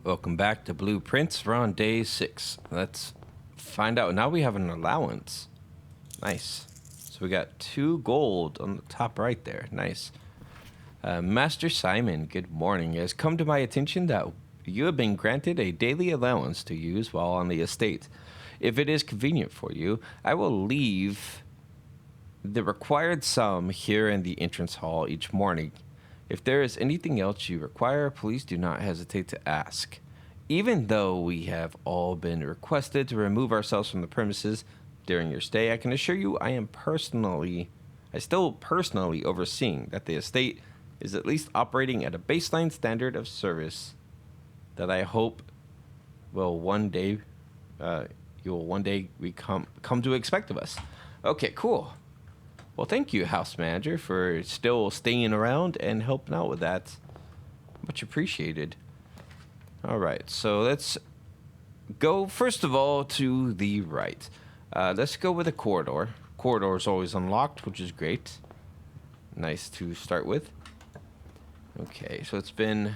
Welcome back to Blueprints. We're on day 6. Let's find out. Now we have an allowance. Nice. So we got 2 gold on the top right there. Nice. Master Simon, good morning. It has come to my attention that you have been granted a daily allowance to use while on the estate. If it is convenient for you, I will leave the required sum here in the entrance hall each morning. If there is anything else you require, please do not hesitate to ask. Even though we have all been requested to remove ourselves from the premises during your stay, I can assure you I still personally overseeing that the estate is at least operating at a baseline standard of service that I hope will one day come to expect of us. Okay, cool. Well, thank you, house manager, for still staying around and helping out with that. Much appreciated. All right, so let's go, first of all, to the right. Let's go with a corridor. Corridor is always unlocked, which is great. Nice to start with. Okay, so it's been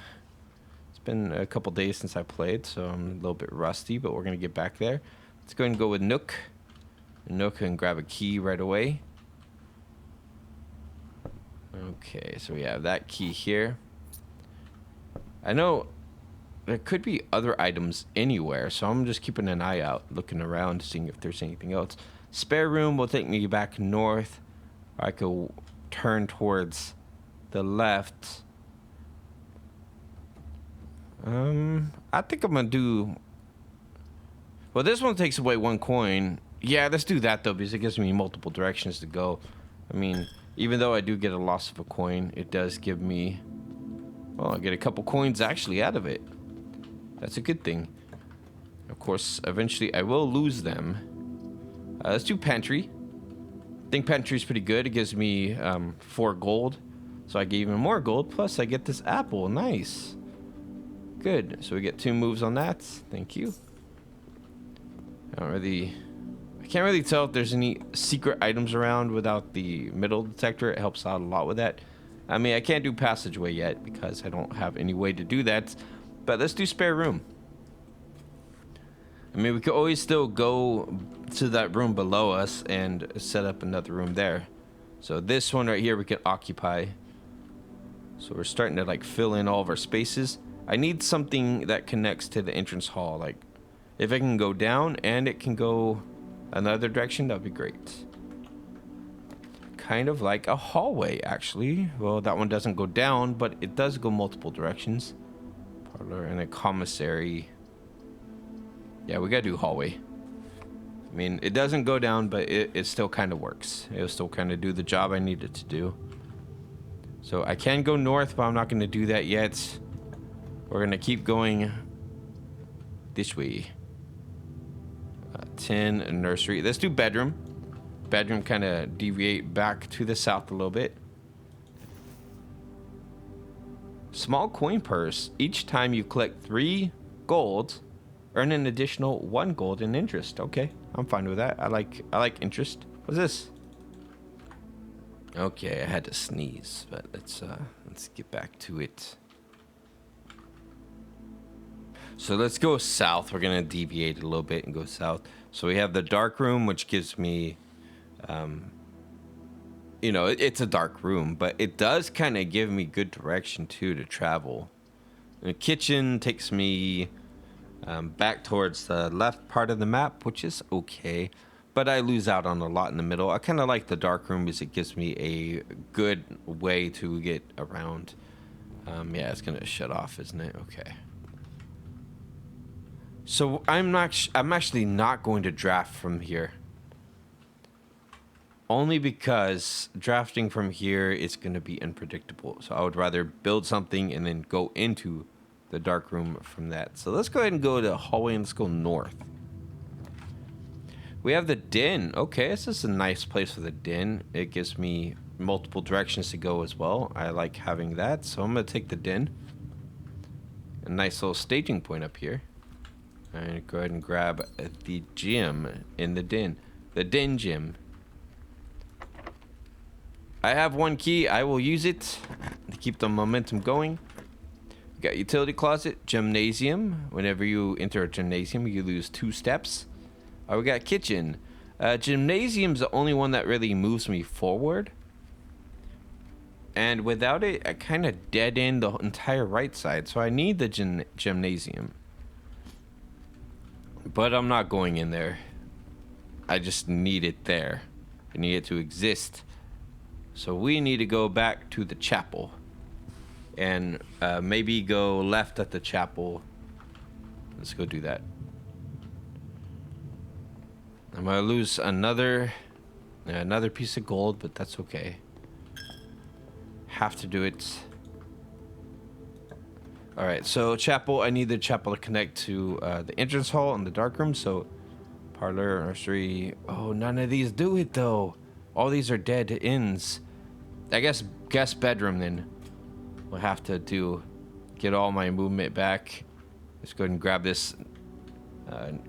a couple days since I played, so I'm a little bit rusty, but we're going to get back there. Let's go ahead and go with Nook. Nook can grab a key right away. Okay, so we have that key here. I know there could be other items anywhere, so I'm just keeping an eye out, looking around, seeing if there's anything else. Spare room will take me back north. I could turn towards the left. I think I'm gonna do... Well, this one takes away 1 coin. Yeah, let's do that, though, because it gives me multiple directions to go. I mean... Even though I do get a loss of a coin, it does give me... Well, I get a couple coins actually out of it. That's a good thing. Of course, eventually I will lose them. Let's do pantry. I think pantry is pretty good. It gives me 4 gold. So I get even more gold. Plus, I get this apple. Nice. Good. So we get 2 moves on that. Thank you. I can't really tell if there's any secret items around without the middle detector. It helps out a lot with that. I mean, I can't do passageway yet because I don't have any way to do that. But let's do spare room. I mean, we could always still go to that room below us and set up another room there. So this one right here we can occupy. So we're starting to like fill in all of our spaces. I need something that connects to the entrance hall. Like if it can go down and it can go another direction, that'd be great. Kind of like a hallway, actually. Well, that one doesn't go down, but it does go multiple directions. Parlor and a commissary. Yeah, we gotta do hallway. I mean, it doesn't go down, but it still kind of works. It'll still kind of do the job I need it to do. So I can go north, but I'm not gonna do that yet. We're gonna keep going this way. 10 nursery. Let's do bedroom. Bedroom kind of deviate back to the south a little bit. Small coin purse. Each time you collect 3 gold, earn an additional 1 gold in interest. Okay, I'm fine with that. I like interest. What's this? Okay, I had to sneeze, but let's get back to it. So let's go south. We're gonna deviate a little bit and go south. So we have the dark room, which gives me, it's a dark room, but it does kind of give me good direction too to travel. The kitchen takes me back towards the left part of the map, which is okay, but I lose out on a lot in the middle. I kind of like the dark room because it gives me a good way to get around. Yeah, it's gonna shut off, isn't it? Okay. So I'm actually not going to draft from here. Only because drafting from here is going to be unpredictable. So I would rather build something and then go into the dark room from that. So let's go ahead and go to the hallway and let's go north. We have the den. Okay, this is a nice place for the den. It gives me multiple directions to go as well. I like having that. So I'm going to take the den. A nice little staging point up here. And go ahead and grab the gym in the den. The den gym. I have 1 key. I will use it to keep the momentum going. We got utility closet, gymnasium. Whenever you enter a gymnasium, you lose 2 steps. We got kitchen. Gymnasium's the only one that really moves me forward. And without it, I kind of dead end the entire right side. So I need the gymnasium. But I'm not going in there. I just need it there. I need it to exist. So we need to go back to the chapel. And maybe go left at the chapel. Let's go do that. I'm going to lose another piece of gold, but that's okay. Have to do it. Alright, so chapel. I need the chapel to connect to the entrance hall and the dark room. So parlor, nursery. Oh, none of these do it though. All these are dead ends. I guess guest bedroom then. We'll have to get all my movement back. Let's go ahead and grab this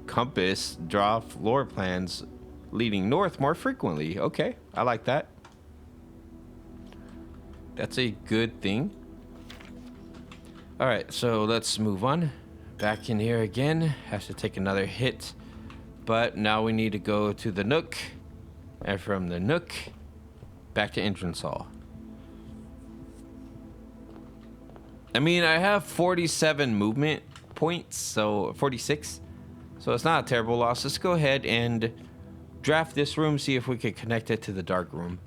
compass. Draw floor plans leading north more frequently. Okay, I like that. That's a good thing. Alright, so let's move on. Back in here again. Have to take another hit. But now we need to go to the nook. And from the nook, back to entrance hall. I mean, I have 47 movement points, so 46. So it's not a terrible loss. Let's go ahead and draft this room, see if we can connect it to the dark room.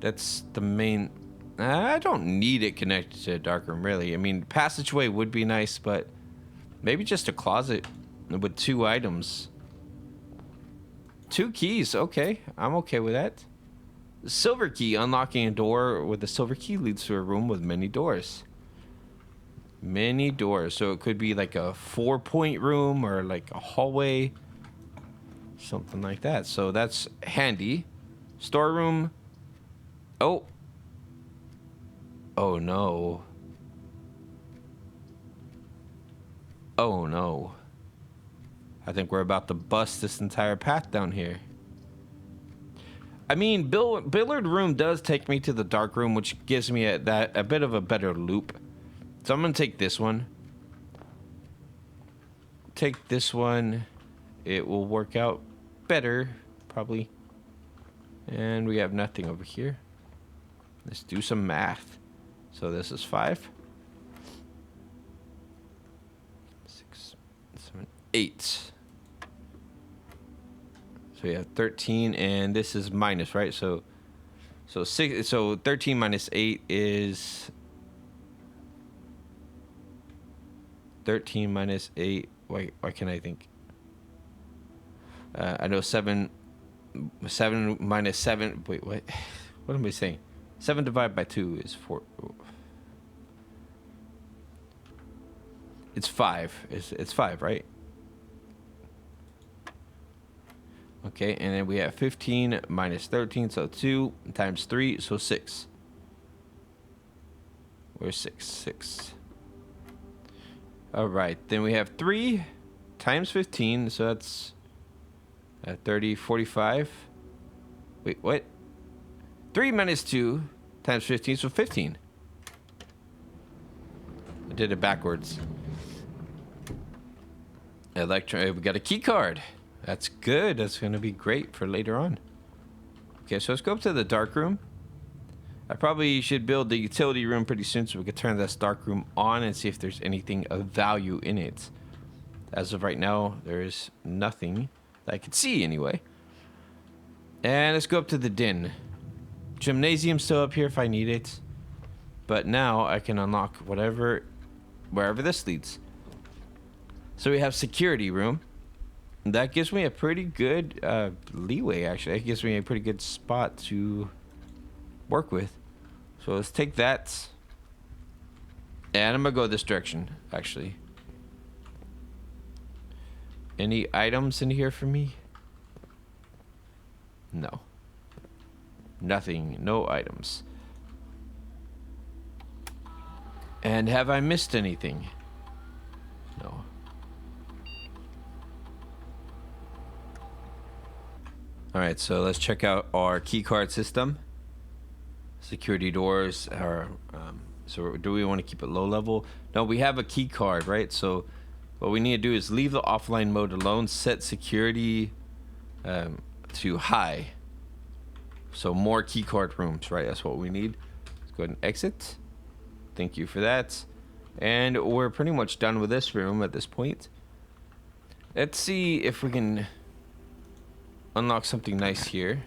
That's the main... I don't need it connected to a dark room, really. I mean, passageway would be nice, but maybe just a closet with 2 items. 2 keys, okay. I'm okay with that. Silver key. Unlocking a door with a silver key leads to a room with many doors. Many doors. So it could be like a 4-point room or like a hallway. Something like that. So that's handy. Storeroom. Oh. Oh no. Oh no. I think we're about to bust this entire path down here. I mean, billiard room does take me to the dark room, which gives me a bit of a better loop. So I'm gonna take this one. Take this one. It will work out better, probably. And we have nothing over here. Let's do some math. So this is 5, 6, 7, 8. So we have 13, and this is minus, right? So 6. So 13 minus 8 is 13 minus 8. Why can I think? I know 7 minus 7. Wait, what? What am I saying? 7 divided by 2 is 4. It's 5. It's 5, right? Okay, and then we have 15 minus 13, so 2 times 3, so 6. Where's 6? 6. All right, then we have 3 times 15, so that's 30, 45. Wait, what? 3 minus 2 times 15, so 15. I did it backwards. We got a key card. That's good. That's going to be great for later on. Okay, so let's go up to the dark room. I probably should build the utility room pretty soon so we can turn this dark room on and see if there's anything of value in it. As of right now, there is nothing that I can see anyway. And let's go up to the den. Gymnasium's still up here if I need it. But now I can unlock wherever this leads. So we have security room. That gives me a pretty good leeway, actually. It gives me a pretty good spot to work with. So let's take that. And I'm going to go this direction, actually. Any items in here for me? No. Nothing. No items. And have I missed anything? No. Alright, so let's check out our keycard system. Security doors are So do we want to keep it low level? No, we have a key card, right? So what we need to do is leave the offline mode alone, set security to high. So more key card rooms, right? That's what we need. Let's go ahead and exit. Thank you for that. And we're pretty much done with this room at this point. Let's see if we can unlock something nice here.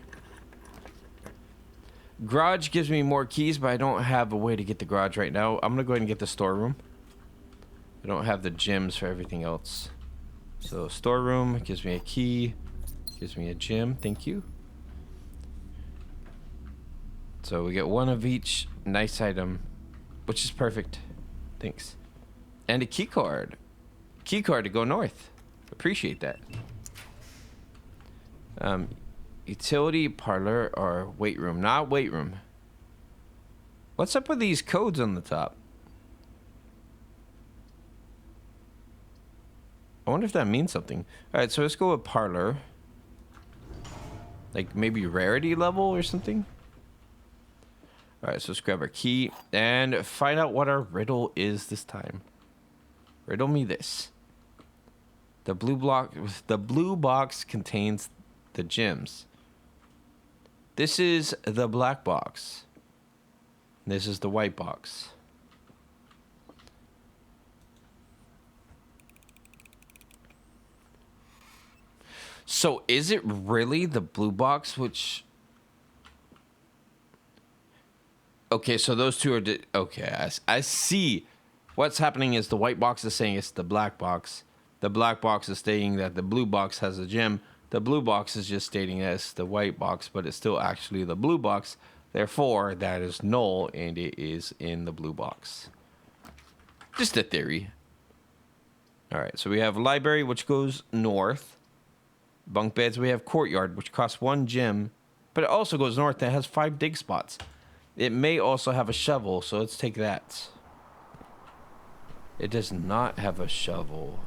Garage gives me more keys, but I don't have a way to get the garage right now. I'm gonna go ahead and get the storeroom. I don't have the gems for everything else. So storeroom gives me a key, gives me a gem. Thank you. So we get one of each nice item, which is perfect. Thanks. And a key card. Key card to go north. Appreciate that. Utility, parlor, or weight room. Not weight room. What's up with these codes on the top? I wonder if that means something. Alright, so let's go with parlor. Like maybe rarity level or something? Alright, so let's grab our key and find out what our riddle is this time. Riddle me this. The blue box contains the gems. This is the black box. This is the white box. So is it really the blue box, which... Okay, so those two are... Okay, I see. What's happening is the white box is saying it's the black box. The black box is stating that the blue box has a gem. The blue box is just stating that it's the white box, but it's still actually the blue box. Therefore, that is null, and it is in the blue box. Just a theory. All right, so we have library, which goes north. Bunk beds, we have courtyard, which costs 1 gem, but it also goes north and has 5 dig spots. It may also have a shovel, so let's take that. It does not have a shovel.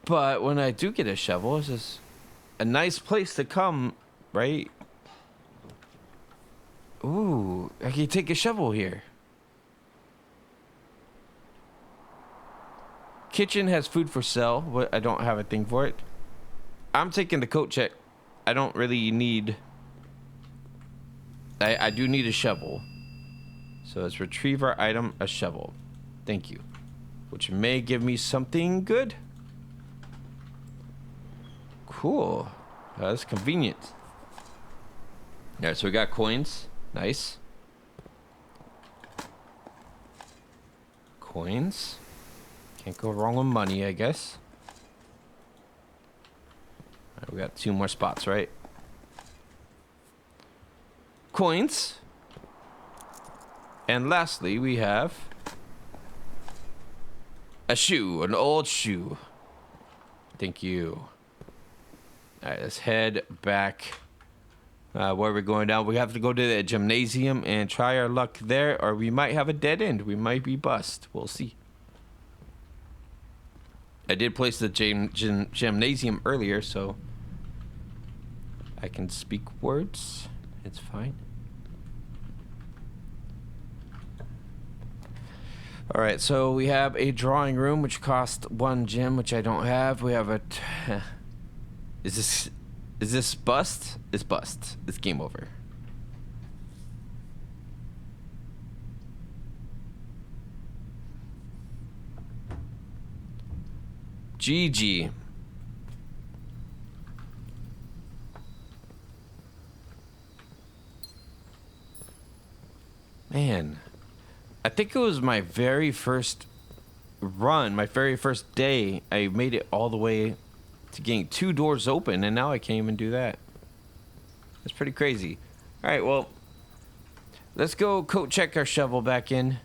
But when I do get a shovel, it's just a nice place to come, right? Ooh, I can take a shovel here. Kitchen has food for sale, but I don't have a thing for it. I'm taking the coat check. I don't really need... I do need a shovel. So let's retrieve our item, a shovel. Thank you. Which may give me something good. Cool. That's convenient. Alright, so we got coins. Nice. Coins. Can't go wrong with money, I guess. Alright, we got 2 more spots, right? Coins. And lastly, we have a shoe, an old shoe. Thank you. All right, let's head back. Where we're going down, we have to go to the gymnasium and try our luck there, or we might have a dead end. We might be bust. We'll see. I did place the gymnasium earlier, so I can speak words. It's fine. All right, so we have a drawing room, which costs 1 gem, which I don't have. We have a... Is this bust? It's bust. It's game over. GG. Man, I think it was my very first run, my very first day. I made it all the way to getting 2 doors open, and now I can't even do that. That's pretty crazy. All right, well, let's go coat check our shovel back in.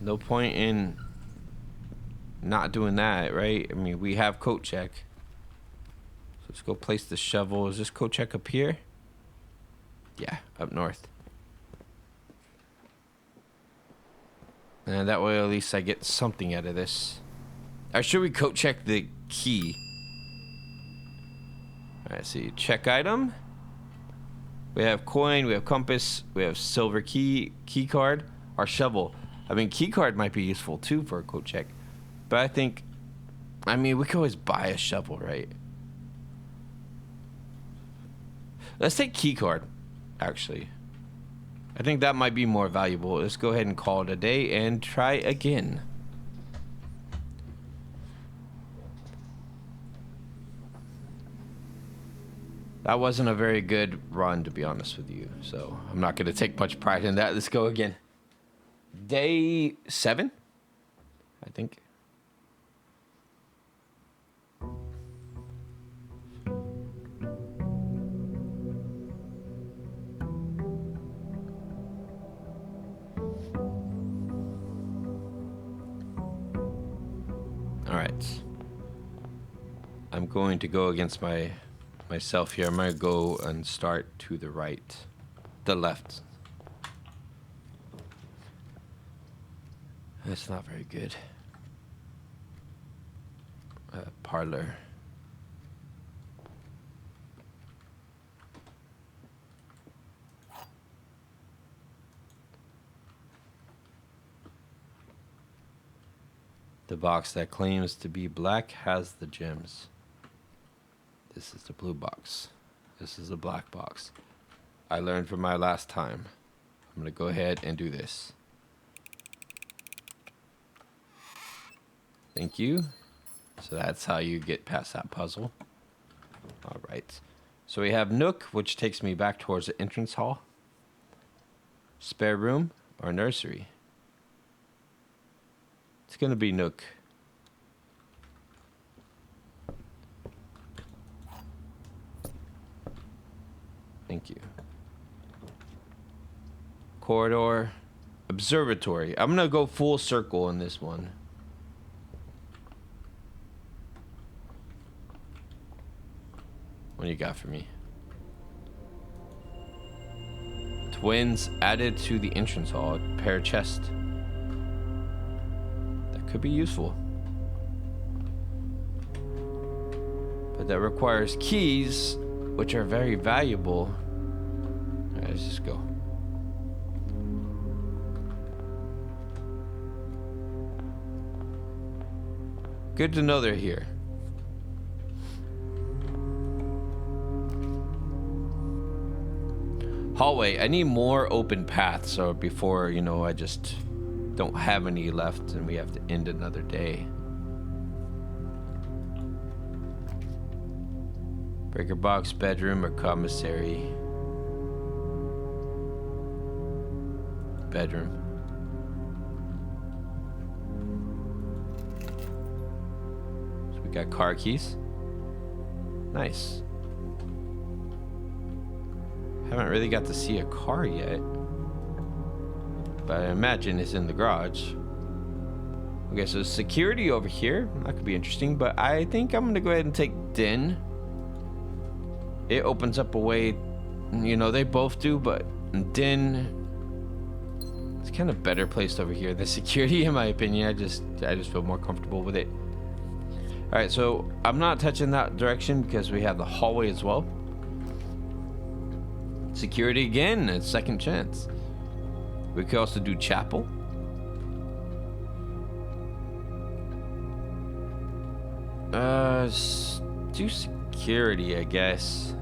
No point in not doing that, right? I mean, we have coat check. So let's go place the shovel. Is this coat check up here? Yeah, up north. And that way at least I get something out of this. Or should we coat check the key? Alright, see. Check item. We have coin, we have compass, we have silver key card, our shovel. I mean, key card might be useful too for a code check. But I mean, we could always buy a shovel, right? Let's take key card, actually. I think that might be more valuable. Let's go ahead and call it a day and try again. That wasn't a very good run, to be honest with you. So I'm not going to take much pride in that. Let's go again. Day 7, I think. All right. I'm going to go against myself here. I'm going to go and start to the right. The left. That's not very good. Parlor. The box that claims to be black has the gems. This is the blue box. This is the black box. I learned from my last time. I'm going to go ahead and do this. Thank you. So that's how you get past that puzzle. All right. So we have Nook, which takes me back towards the entrance hall. Spare room or nursery? It's going to be Nook. Thank you. Corridor. Observatory. I'm going to go full circle in this one. What do you got for me? Twins added to the entrance hall. Pair chest. That could be useful. But that requires keys, which are very valuable. All right, let's just go. Good to know they're here. Hallway. I need more open paths, so before, you know, I just don't have any left and we have to end another day. Breaker box, bedroom, or commissary? Bedroom. So we got car keys. Nice. Haven't really got to see a car yet, but I imagine it's in the garage. Okay, so security over here. That could be interesting, but I think I'm gonna go ahead and take Den. It opens up a way, you know, they both do, but Den, it's kind of better placed over here. The security, in my opinion, I just feel more comfortable with it. All right, so I'm not touching that direction because we have the hallway as well. Security again, a second chance. We could also do chapel. Do security, I guess.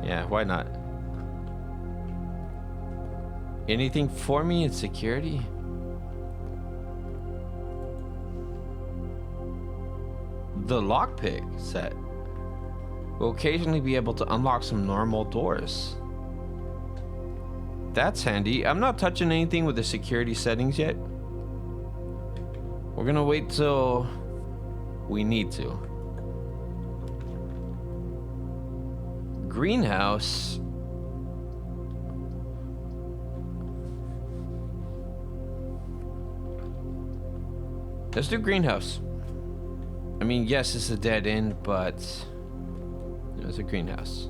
Yeah, why not? Anything for me in security? The lockpick set. We'll occasionally be able to unlock some normal doors. That's handy. I'm not touching anything with the security settings yet. We're gonna wait till we need to. Greenhouse. Let's do greenhouse. I mean, yes, it's a dead end, but there's a greenhouse.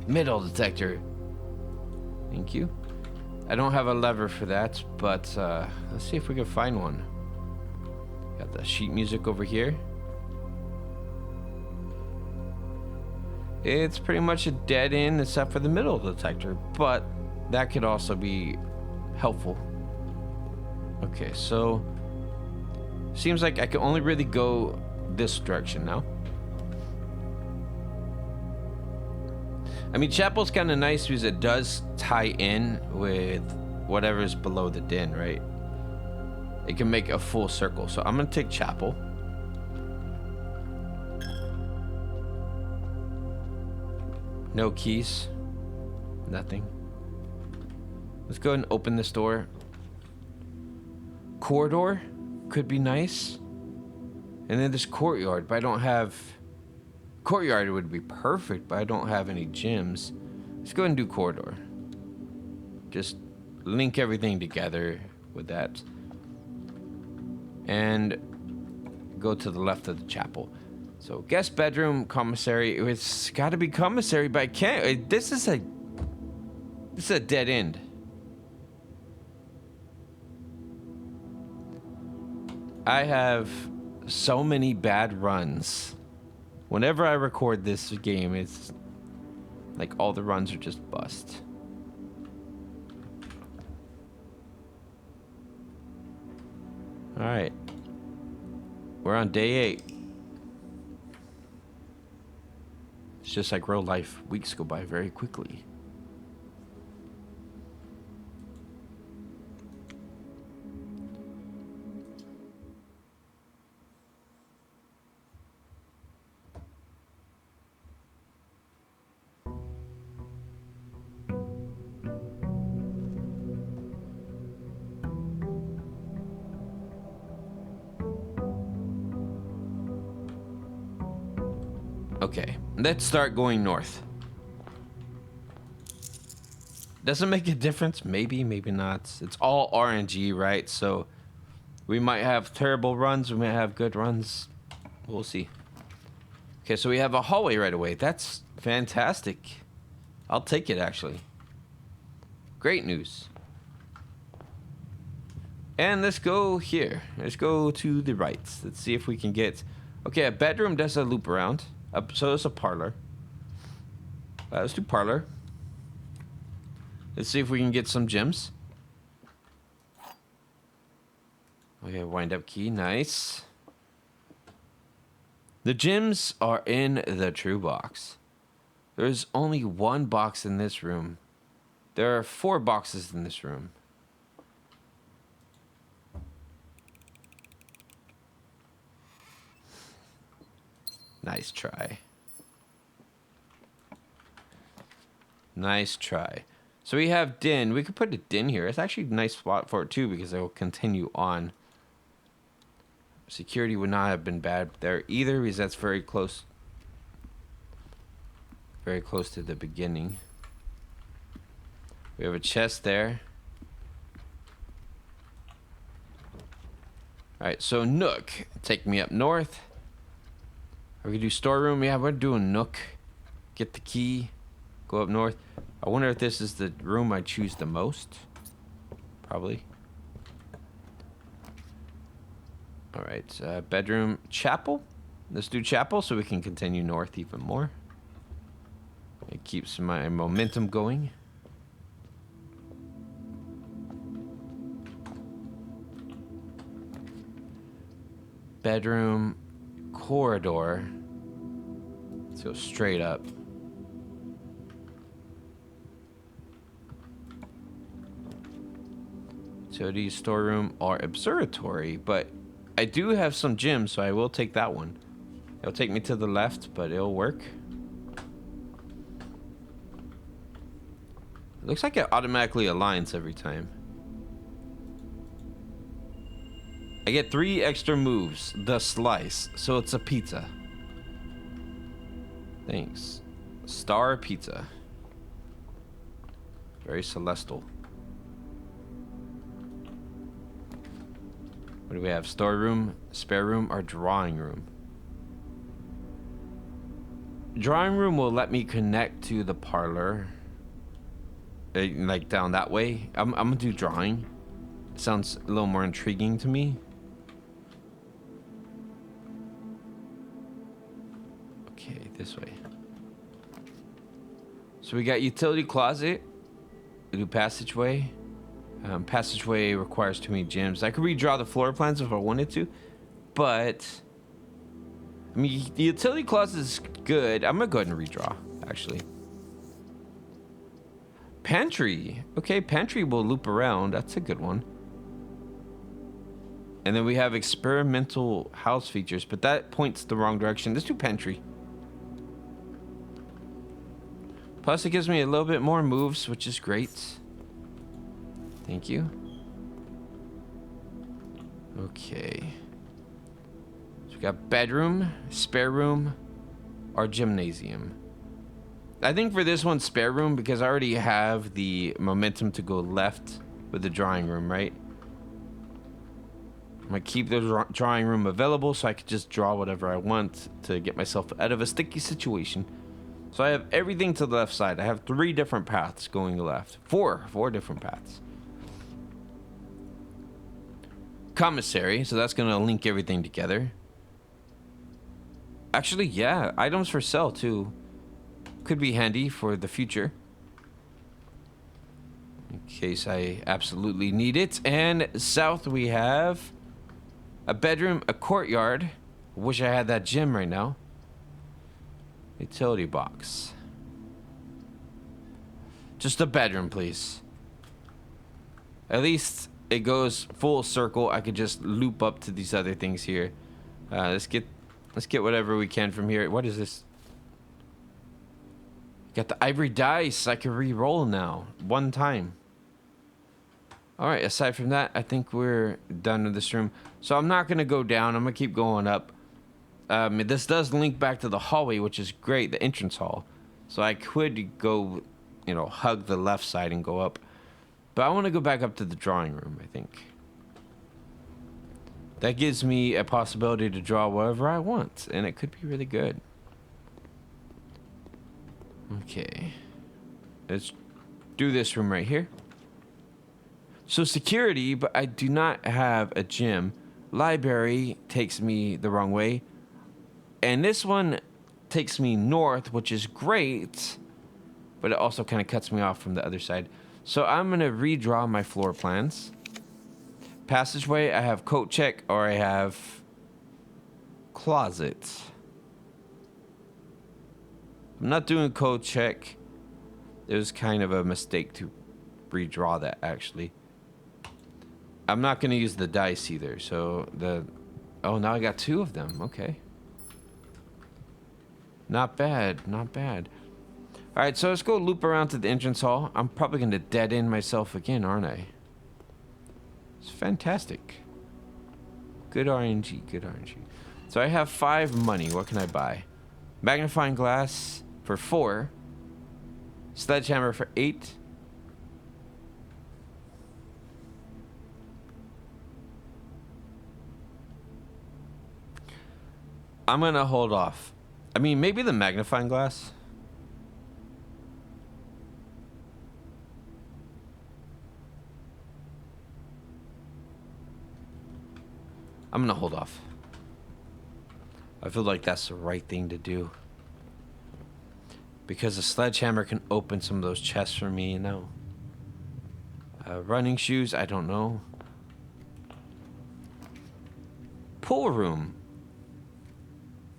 Metal detector. Thank you. I don't have a lever for that, but let's see if we can find one. Got the sheet music over here. it's pretty much a dead end except for the middle detector, but that could also be helpful. Okay, so seems like I can only really go this direction now. I mean, chapel's kind of nice because it does tie in with whatever's below the den, right? It can make a full circle. So I'm gonna take chapel. No keys. Nothing. Let's go ahead and open this door. Corridor could be nice. And then this courtyard, but I don't have... Courtyard would be perfect, but I don't have any gyms. Let's go ahead and do corridor. Just link everything together with that. And go to the left of the chapel. So guest bedroom, commissary. It's got to be commissary, but I can't. This is a dead end. I have so many bad runs. Whenever I record this game, it's like all the runs are just bust. All right. We're on day 8. It's just like real life. Weeks go by very quickly. Okay, let's start going north. Does it make a difference? Maybe, maybe not. It's all RNG, right? So we might have terrible runs, we might have good runs. We'll see. Okay, so we have a hallway right away. That's fantastic. I'll take it, actually. Great news. And let's go here. Let's go to the right. Let's see if we can get... Okay, a bedroom does a loop around. So it's a parlor. Let's do parlor. Let's see if we can get some gems. Okay, wind up key. Nice. The gems are in the true box. There's only one box in this room. There are 4 boxes in this room. Nice try. Nice try. So we have din. We could put a din here. It's actually a nice spot for it too because it will continue on. Security would not have been bad there either because that's very close. Very close to the beginning. We have a chest there. Alright, so Nook. Take me up north. Are we gonna do storeroom? Yeah, we're doing Nook. Get the key. Go up north. I wonder if this is the room I choose the most. Probably. Alright, bedroom. Chapel. Let's do chapel so we can continue north even more. It keeps my momentum going. Bedroom. Corridor. Let's go straight up. Utility, storeroom, or observatory, but I do have some gyms, so I will take that one. It'll take me to the left, but it'll work. It looks like it automatically aligns every time. I get 3 extra moves. The slice. So it's a pizza. Thanks. Star pizza. Very celestial. What do we have? Storeroom, spare room, or drawing room? Drawing room will let me connect to the parlor. Like down that way. I'm gonna do drawing. Sounds a little more intriguing to me. Okay, this way. So we got utility closet. We do passageway. Passageway requires too many gems. I could redraw the floor plans if I wanted to, but I mean, the utility closet is good. I'm gonna go ahead and redraw, actually. Pantry. Okay, pantry will loop around. That's a good one. And then we have experimental house features, but that points the wrong direction. Let's do pantry. Plus, it gives me a little bit more moves, which is great. Thank you. Okay. So we got bedroom, spare room, or gymnasium. I think for this one, spare room, because I already have the momentum to go left with the drawing room, right? I'm gonna keep the drawing room available so I could just draw whatever I want to get myself out of a sticky situation. So I have everything to the left side. I have 3 different paths going left. Four different paths. Commissary, so that's gonna link everything together. Actually, yeah, items for sale too. Could be handy for the future. In case I absolutely need it. And south we have a bedroom, a courtyard. Wish I had that gym right now. Utility box. Just a bedroom, please. At least it goes full circle. I could just loop up to these other things here. Let's get whatever we can from here. What is this? Got the ivory dice. I can re-roll now. 1 time. Alright, aside from that, I think we're done with this room. So I'm not going to go down. I'm going to keep going up. This does link back to the hallway, which is great, the entrance hall. So I could go, you know, hug the left side and go up. But I want to go back up to the drawing room, I think. That gives me a possibility to draw whatever I want, and it could be really good. Okay. Let's do this room right here. So security, but I do not have a gym. Library takes me the wrong way. And this one takes me north, which is great, but it also kind of cuts me off from the other side. So I'm going to redraw my floor plans. Passageway, I have coat check, or I have closet. I'm not doing coat check. It was kind of a mistake to redraw that, actually. I'm not going to use the dice either, so oh, now I got 2 of them. Okay. Not bad, not bad. All right, so let's go loop around to the entrance hall. I'm probably going to dead end myself again, aren't I? It's fantastic. Good RNG, good RNG. So I have 5 money. What can I buy? Magnifying glass for 4. Sledgehammer for 8. I'm going to hold off. I mean, maybe the magnifying glass. I'm going to hold off. I feel like that's the right thing to do. Because the sledgehammer can open some of those chests for me, you know. Running shoes, I don't know. Pool room.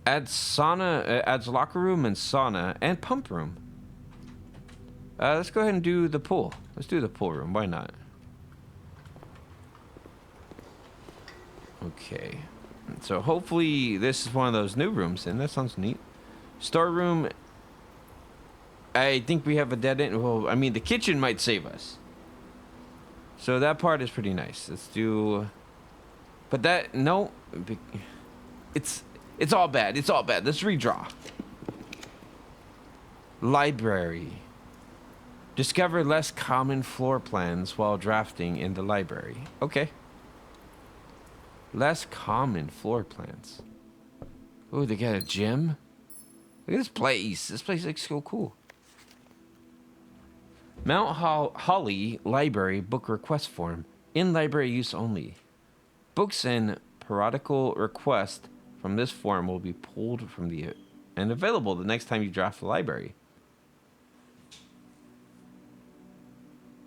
Adds sauna, adds locker room and sauna and pump room. Let's go ahead and do the pool. Let's do the pool room. Why not? Okay. So hopefully this is one of those new rooms, and that sounds neat. Storeroom. I think we have a dead end. Well, I mean, the kitchen might save us. So that part is pretty nice. Let's do... But that... No. It's all bad. It's all bad. Let's redraw. Library. Discover less common floor plans while drafting in the library. Okay. Less common floor plans. Oh, they got a gym? Look at this place. This place looks so cool. Mount Holly Library Book Request Form. In library use only. Books and periodical request from this form will be pulled from the and available the next time you draft the library.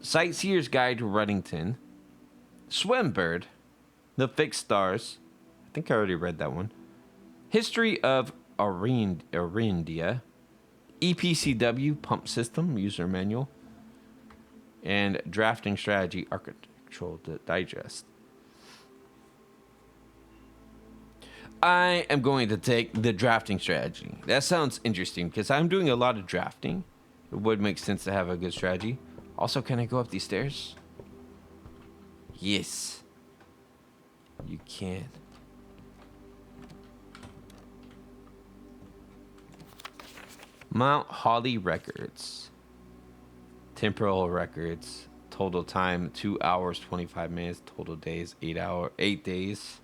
Sightseer's Guide to Ruddington, Swimbird, The Fixed Stars. I think I already read that one. History of Arindia, EPCW Pump System User Manual, and Drafting Strategy Architectural Digest. I am going to take the drafting strategy. That sounds interesting because I'm doing a lot of drafting. It would make sense to have a good strategy. Also, can I go up these stairs? Yes. You can. Mount Holly Records. Temporal records. Total time 2 hours 25 minutes. Total days 8 days.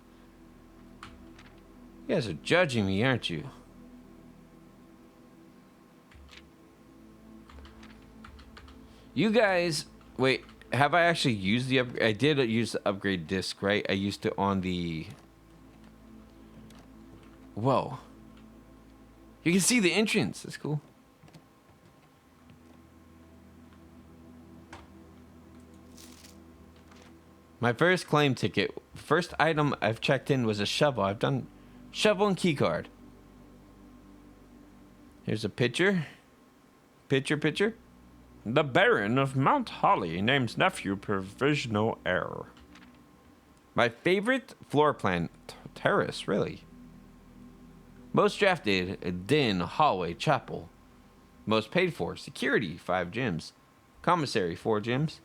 You guys are judging me, aren't you? You guys, wait, have I actually used the upgrade? I did use the upgrade disc, right? I used it on the... Whoa. You can see the entrance. That's cool. My first claim ticket. First item I've checked in was a shovel. I've done shovel and keycard. Here's a picture. Picture. The Baron of Mount Holly names nephew provisional heir. My favorite floor plan terrace, really. Most drafted, den, hallway, chapel. Most paid for, security, 5 gems. Commissary, 4 gems.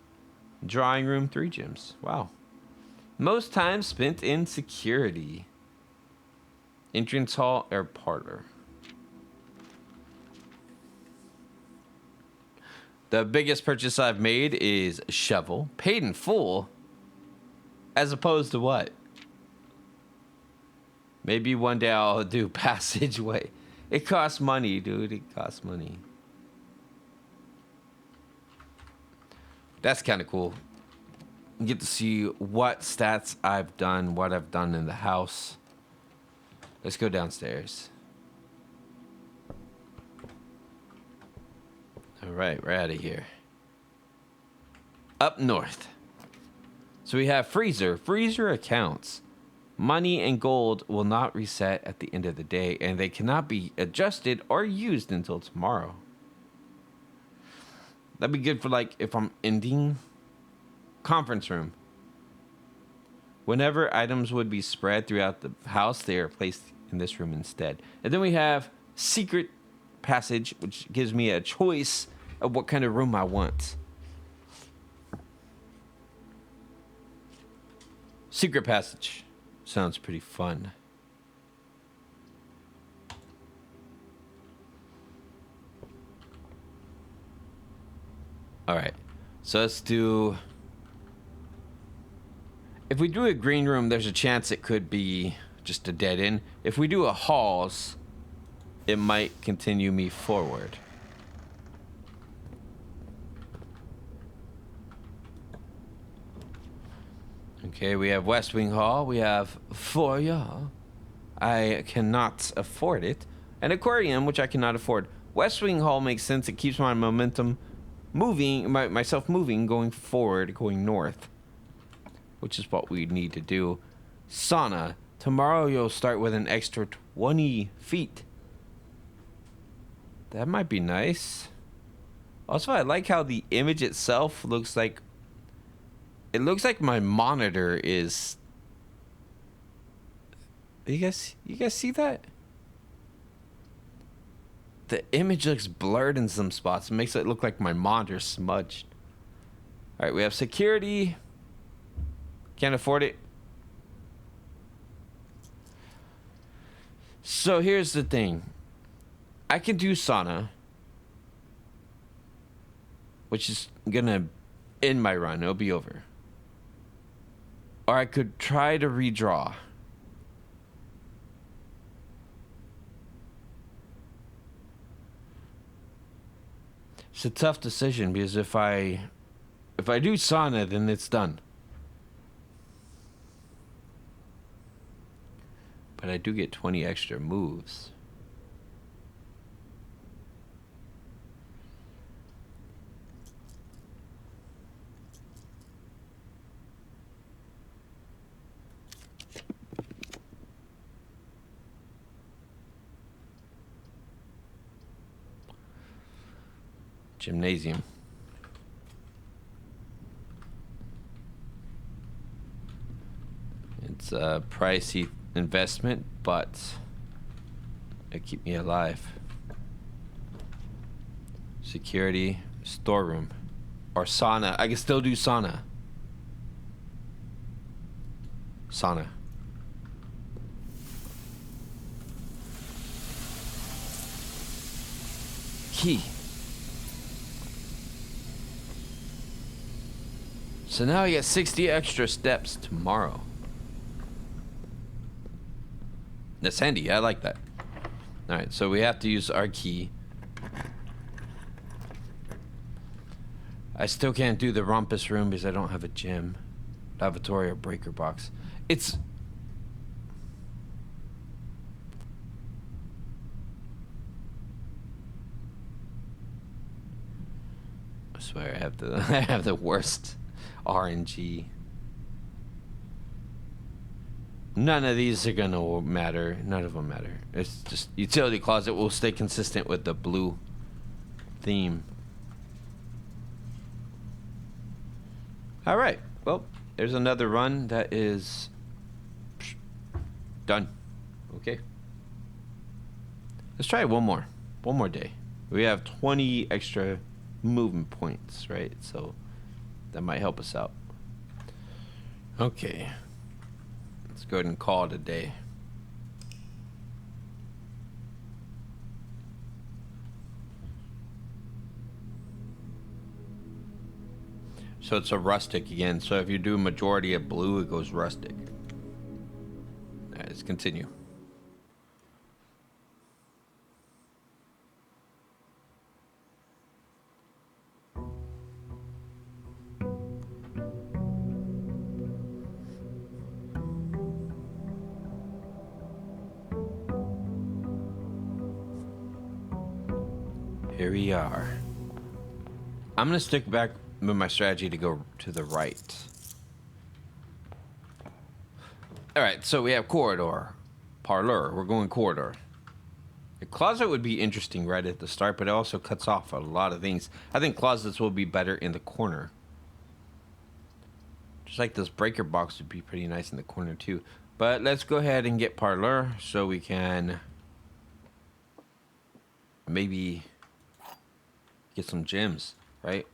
Drawing room, 3 gems. Wow. Most time spent in security. Entrance hall or parlor. The biggest purchase I've made is a shovel. Paid in full. As opposed to what? Maybe one day I'll do passageway. It costs money, dude. It costs money. That's kind of cool. You get to see what stats I've done, what I've done in the house. Let's go downstairs. All right, we're out of here. Up north. So we have freezer. Freezer accounts. Money and gold will not reset at the end of the day, and they cannot be adjusted or used until tomorrow. That'd be good for, like, if I'm ending. Conference room. Whenever items would be spread throughout the house, they are placed in this room instead. And then we have secret passage, which gives me a choice of what kind of room I want. Secret passage. Sounds pretty fun. All right. So let's do... If we do a green room, there's a chance it could be just a dead end. If we do a halls, it might continue me forward. Okay, we have West Wing Hall. We have foyer. I cannot afford it. An aquarium, which I cannot afford. West Wing Hall makes sense. It keeps my momentum moving, myself moving, going forward, going north. Which is what we need to do. Sauna. Tomorrow you'll start with an extra 20 feet. That might be nice. Also, I like how the image itself looks like... It looks like my monitor is... You guys see that? The image looks blurred in some spots. It makes it look like my monitor's smudged. Alright, we have security. Can't afford it. So here's the thing. I can do sauna, which is gonna end my run. It'll be over. Or I could try to redraw. It's a tough decision because if I do sauna, then it's done. But I do get 20 extra moves. Gymnasium. It's a pricey investment, but it keep me alive. Security, storeroom, or sauna. I can still do sauna. Sauna. Key. So now I get 60 extra steps tomorrow. That's handy. I like that. All right, so we have to use our key. I still can't do the rumpus room because I don't have a gym, lavatory, or breaker box. It's... I swear I have the I have the worst RNG. None of these are gonna matter. None of them matter. It's just utility closet will stay consistent with the blue theme. All right. Well, there's another run that is done. Okay. Let's try one more. One more day. We have 20 extra movement points, right? So that might help us out. Okay. Let's go ahead and call it a day. So it's a rustic again. So if you do a majority of blue, it goes rustic. All right, let's continue. Here we are. I'm going to stick back with my strategy to go to the right. All right, so we have corridor, parlor. We're going corridor. The closet would be interesting right at the start, but it also cuts off a lot of things. I think closets will be better in the corner. Just like this breaker box would be pretty nice in the corner too. But let's go ahead and get parlor so we can maybe get some gems, right?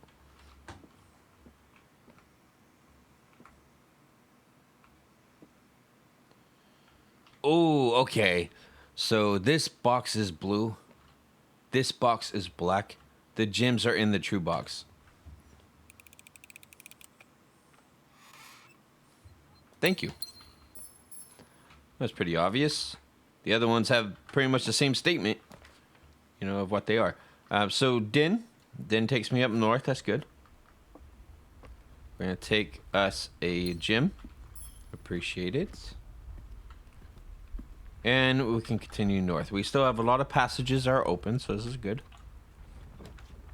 Oh, okay. So this box is blue. This box is black. The gems are in the true box. Thank you. That's pretty obvious. The other ones have pretty much the same statement, you know, of what they are. So Den takes me up north. That's good. We're going to take us a gem. Appreciate it. And we can continue north. We still have a lot of passages are open, so this is good.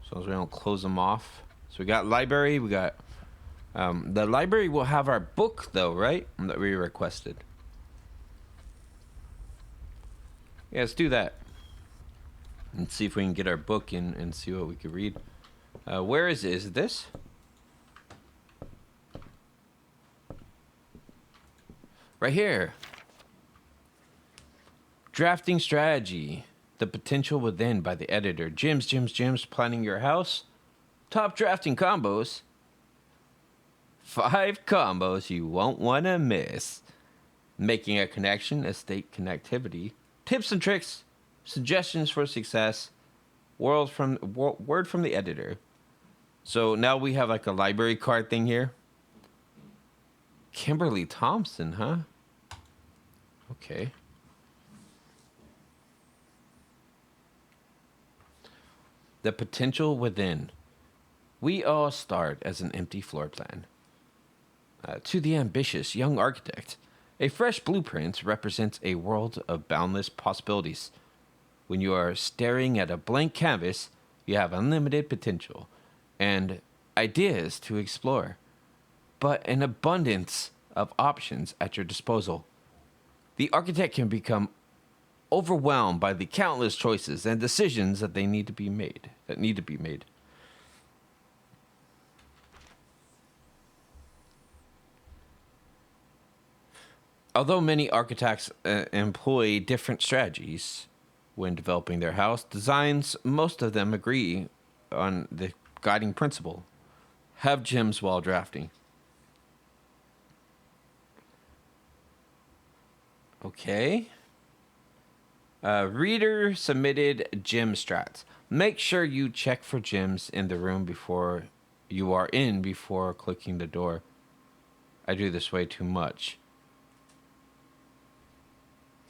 As long as we don't close them off. So we got library. We got... the library will have our book, though, right? That we requested. Yeah, let's do that. And see if we can get our book in and see what we can read. Where is it? Is it this? Right here. Drafting strategy. The potential within by the editor. Gems, planning your house. Top drafting combos. 5 combos you won't want to miss. Making a connection, estate connectivity. Tips and tricks. Suggestions for success. Word from the editor. So now we have like a library card thing here. Kimberly Thompson, huh? Okay. The potential within. We all start as an empty floor plan. To the ambitious young architect, a fresh blueprint represents a world of boundless possibilities. When you are staring at a blank canvas, you have unlimited potential and ideas to explore, but an abundance of options at your disposal. The architect can become overwhelmed by the countless choices and decisions that need to be made. Although many architects employ different strategies when developing their house designs, most of them agree on the guiding principle: have gyms while drafting. Okay. Reader submitted gym strats. Make sure you check for gyms in the room before clicking the door. I do this way too much.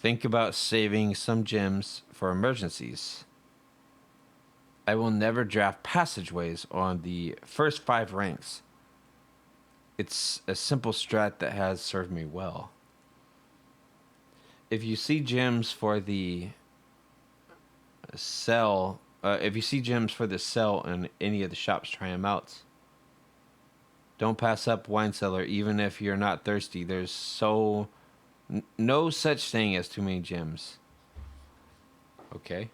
Think about saving some gyms for emergencies. I will never draft passageways on the first 5 ranks. It's a simple strat that has served me well. If you see gyms for the if you see gyms for the sell in any of the shops, try them out. Don't pass up wine cellar, even if you're not thirsty. There's no such thing as too many gyms. Okay.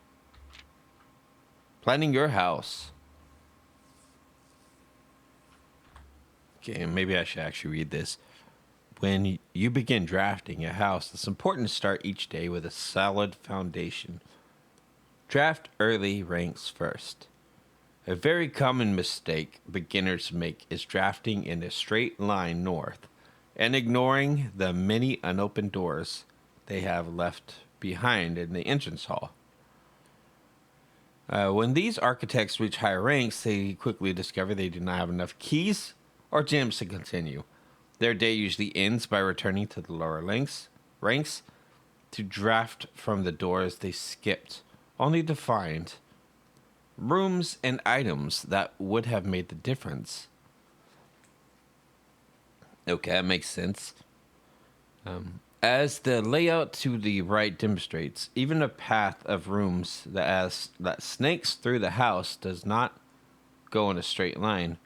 Planning your house. Okay, maybe I should actually read this. When you begin drafting a house, it's important to start each day with a solid foundation. Draft early ranks first. A very common mistake beginners make is drafting in a straight line north and ignoring the many unopened doors they have left behind in the entrance hall. When these architects reach higher ranks, they quickly discover they do not have enough keys or gems to continue. Their day usually ends by returning to the lower ranks to draft from the doors they skipped, only to find rooms and items that would have made the difference. Okay, that makes sense. As the layout to the right demonstrates, even a path of rooms that snakes through the house does not go in a straight line.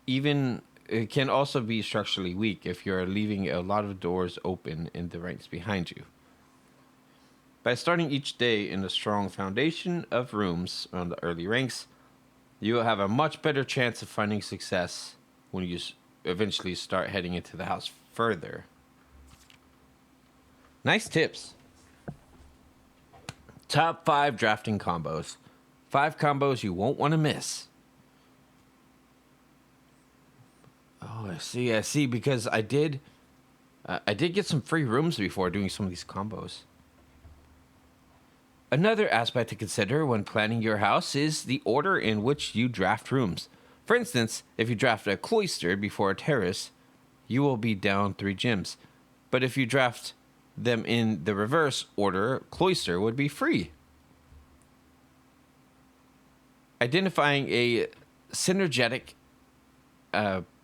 Even it can also be structurally weak if you're leaving a lot of doors open in the ranks behind you. By starting each day in a strong foundation of rooms on the early ranks, you will have a much better chance of finding success when you eventually start heading into the house further. Nice tips. Top 5 drafting combos. 5 combos you won't want to miss. Oh, I see. Because I did get some free rooms before doing some of these combos. Another aspect to consider when planning your house is the order in which you draft rooms. For instance, if you draft a cloister before a terrace, you will be down 3 gems. But if you draft them in the reverse order, cloister would be free. Identifying a synergetic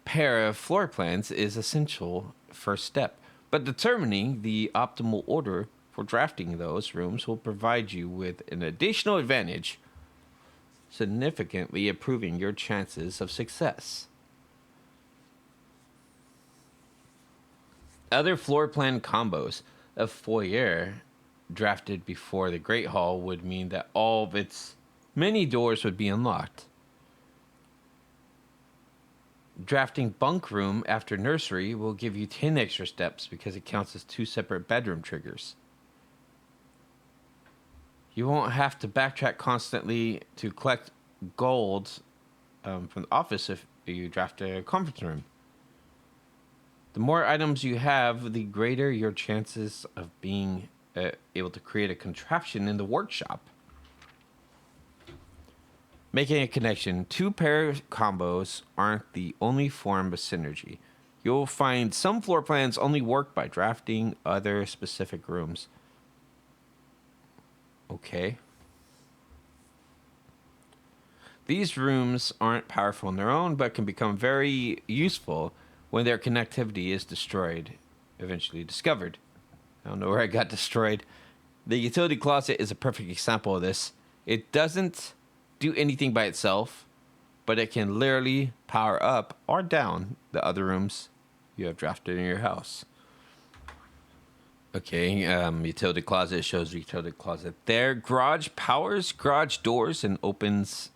pair of floor plans is essential first step, but determining the optimal order for drafting those rooms will provide you with an additional advantage, significantly improving your chances of success. Other floor plan combos: a foyer drafted before the Great Hall would mean that all of its many doors would be unlocked. Drafting bunk room after nursery will give you 10 extra steps because it counts as 2 separate bedroom triggers. You won't have to backtrack constantly to collect gold from the office if you draft a conference room. The more items you have, the greater your chances of being able to create a contraption in the workshop. Making a connection: 2 pair combos aren't the only form of synergy. You'll find some floor plans only work by drafting other specific rooms. Okay. These rooms aren't powerful on their own, but can become very useful when their connectivity is eventually discovered. I don't know where I got destroyed. The utility closet is a perfect example of this. It doesn't do anything by itself, but it can literally power up or down the other rooms you have drafted in your house. Okay, utility closet shows utility closet there. Garage powers garage doors and opens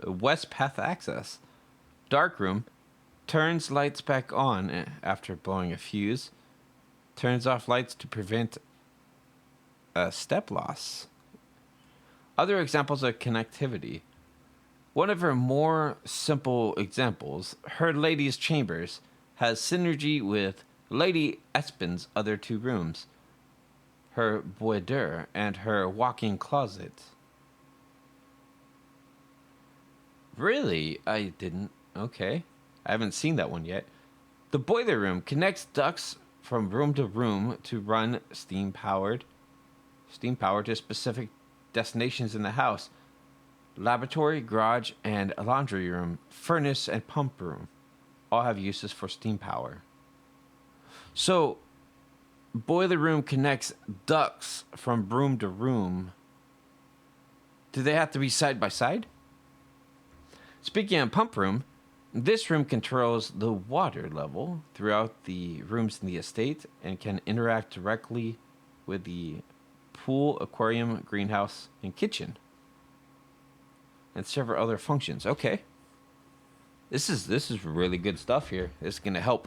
west path access. Dark room turns lights back on after blowing a fuse. Turns off lights to prevent step loss. Other examples of connectivity. One of her more simple examples, her lady's chambers, has synergy with Lady Espin's other two rooms, her boudoir and her walk-in closet. Really? I didn't. Okay. I haven't seen that one yet. The boiler room connects ducts from room to room to run steam-powered to specific destinations in the house. Laboratory, garage, and laundry room, furnace, and pump room all have uses for steam power. So, boiler room connects ducts from room to room. Do they have to be side by side? Speaking of pump room, this room controls the water level throughout the rooms in the estate and can interact directly with the pool, aquarium, greenhouse, and kitchen. And several other functions. Okay. This is really good stuff here. This is going to help.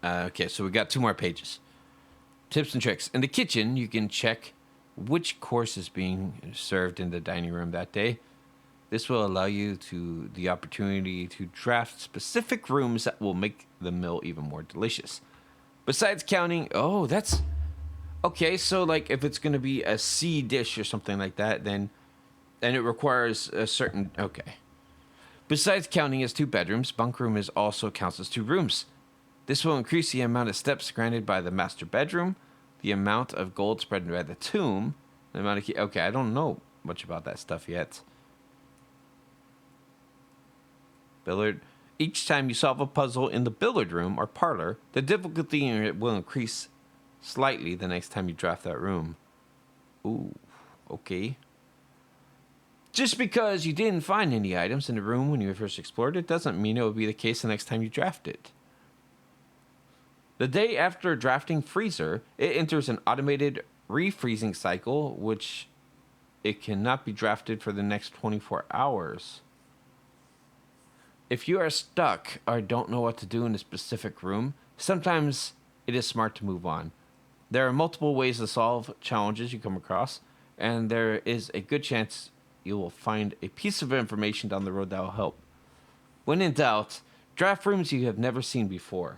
Okay, so we got 2 more pages. Tips and tricks. In the kitchen, you can check which course is being served in the dining room that day. This will allow you the opportunity to draft specific rooms that will make the meal even more delicious. Besides counting, that's okay. So, like, if it's going to be a C dish or something like that, then it requires a certain. Okay. Besides counting as 2 bedrooms, bunk room also counts as 2 rooms. This will increase the amount of steps granted by the master bedroom, the amount of gold spread by the tomb, the amount of okay, I don't know much about that stuff yet. Billiard. Each time you solve a puzzle in the billiard room or parlor, the difficulty in it will increase slightly the next time you draft that room. Ooh, okay. Just because you didn't find any items in the room when you first explored it doesn't mean it will be the case the next time you draft it. The day after drafting freezer, it enters an automated refreezing cycle, which it cannot be drafted for the next 24 hours. If you are stuck or don't know what to do in a specific room, sometimes it is smart to move on. There are multiple ways to solve challenges you come across, and there is a good chance you will find a piece of information down the road that will help. When in doubt, draft rooms you have never seen before.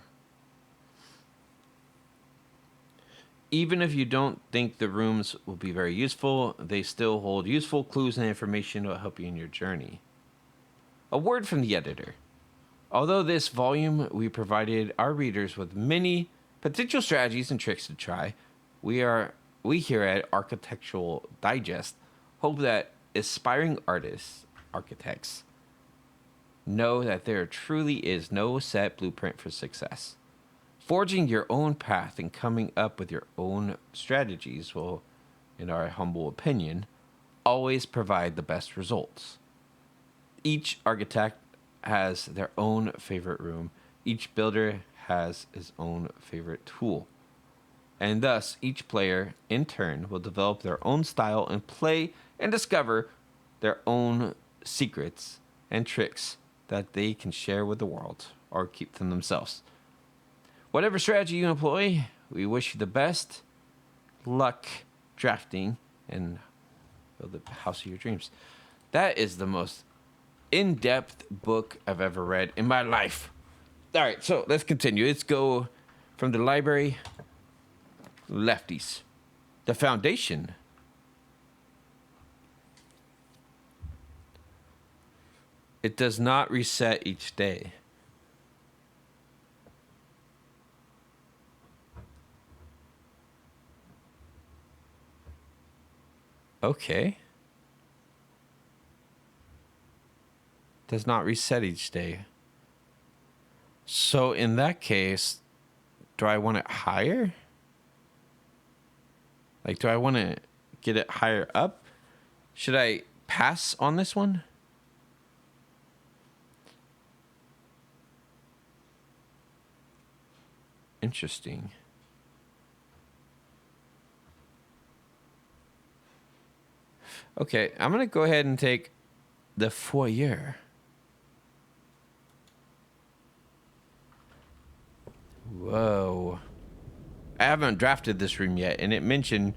Even if you don't think the rooms will be very useful, they still hold useful clues and information that will help you in your journey. A word from the editor. Although this volume we provided our readers with many potential strategies and tricks to try, we here at Architectural Digest hope that aspiring architects, know that there truly is no set blueprint for success. Forging your own path and coming up with your own strategies will, in our humble opinion, always provide the best results. Each architect has their own favorite room. Each builder has his own favorite tool. And thus, each player, in turn, will develop their own style and play and discover their own secrets and tricks that they can share with the world or keep to themselves. Whatever strategy you employ, we wish you the best luck drafting and build the house of your dreams. That is the most in-depth book I've ever read in my life. All right, so let's continue. Let's go from the library. Lefties. The foundation. It does not reset each day. Okay. Does not reset each day. So in that case, do I want it higher? Like, do I want to get it higher up? Should I pass on this one? Interesting. Okay, I'm going to go ahead and take the foyer. Whoa. I haven't drafted this room yet, and it mentioned